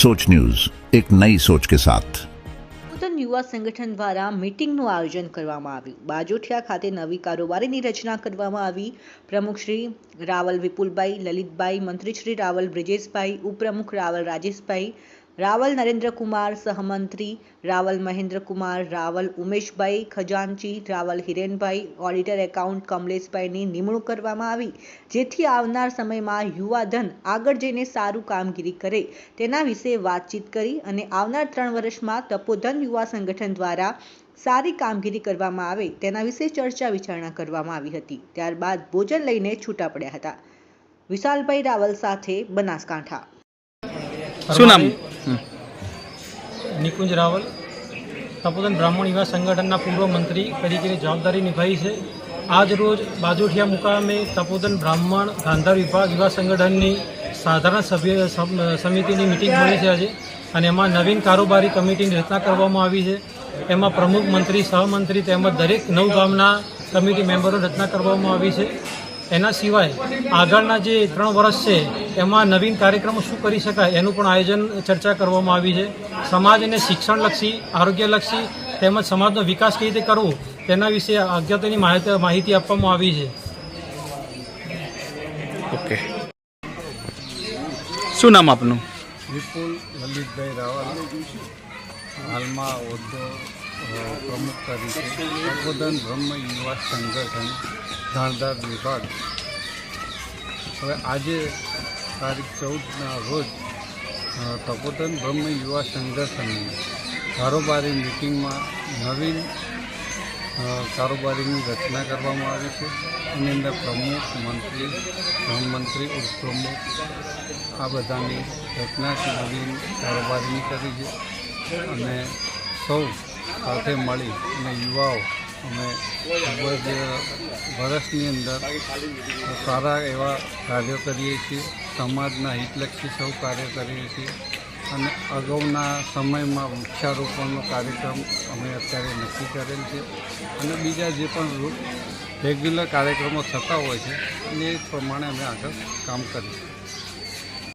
सोच न्यूज, एक नई सोच के साथ। युवा संगठन द्वारा मीटिंगનું આયોજન કરવામાં આવ્યું। બાજોઠિયા ખાતે નવી કારોબારીની રચના કરવામાં આવી। પ્રમુખ શ્રી રાવલ વિપુલભાઈ, લલિતભાઈ, મંત્રી શ્રી રાવલ બ્રિજેશભાઈ, ઉપપ્રમુખ રાવલ રાજેશભાઈ, રાવલ નરેન્દ્રકુમાર, સહમંત્રી રાવલ મહેન્દ્રકુમાર, રાવલ ઉમેશભાઈ, ખજાનચી રાવલ હિરેનભાઈ, ઓડિટર એકાઉન્ટ કમલેશભાઈની નિમણૂક કરવામાં આવી, જેથી આવનાર સમયમાં યુવાધન આગળ જઈને સારું કામગીરી કરે તેના વિશે વાતચીત કરી અને આવનાર 3 વર્ષમાં તપોધન યુવા સંગઠન દ્વારા સારી કામગીરી કરવામાં આવે તેના વિશે ચર્ચા વિચારણા કરવામાં આવી હતી। ત્યારબાદ ભોજન લઈને છૂટા પડ્યા હતા। વિશાલભાઈ રાવલ સાથે બનાસકાંઠા। શું નામ? નિકુંજ રાવલ તપોધન બ્રાહ્મણ યુવા સંગઠનના પૂર્વ મંત્રી તરીકે જવાબદારી નિભાવી છે। આજ રોજ બાજોઠિયા મુકામે તપોધન બ્રાહ્મણ ગાંધાર વિભાગ યુવા સંગઠનની સાધારણ સમિતિની મિટિંગ મળી છે આજે, અને એમાં નવીન કારોબારી કમિટીની રચના કરવામાં આવી છે। એમાં પ્રમુખ મંત્રી, સહમંત્રી તેમજ દરેક 9 ગામના કમિટી મેમ્બરોની રચના કરવામાં આવી છે। એના સિવાય આગળના જે 3 વર્ષ છે એમાં નવીન કાર્યક્રમો શું કરી શકાય એનું પણ આયોજન ચર્ચા કરવામાં આવી છે। સમાજને શિક્ષણલક્ષી, આરોગ્યલક્ષી તેમજ સમાજનો વિકાસ કેવી રીતે કરવો તેના વિશે અગત્યની માહિતી આપવામાં આવી છે। ઓકે, શું નામ આપનું? વિપુલ લલિતભાઈ રાવલ, હાલમાં હોદ્દો પ્રમુખ તરીકે તપોધન બ્રહ્મ યુવા સંગઠન ધારદાર વિભાગ। હવે આજે તારીખ 14ના રોજ તપોધન બ્રહ્મ યુવા સંગઠનની કારોબારી મિટિંગમાં નવીન કારોબારીની રચના કરવામાં આવી છે। એની અંદર પ્રમુખ, મંત્રી, સહમંત્રી, ઉપપ્રમુખ આ બધાની રચના નવીન કારોબારીની કરી છે, અને સૌ સાથે મળી અને યુવાઓ અમે ખૂબ જ વર્ષની અંદર સારા એવા કાર્યો કરીએ છીએ। સમાજના હિતલક્ષી સૌ કાર્ય કરીએ છીએ, અને અગાઉના સમયમાં વૃક્ષારોપણનો કાર્યક્રમ અમે અત્યારે નક્કી કરેલ છે, અને બીજા જે પણ રેગ્યુલર કાર્યક્રમો થતા હોય છે એ પ્રમાણે અમે આગળ કામ કરીશું।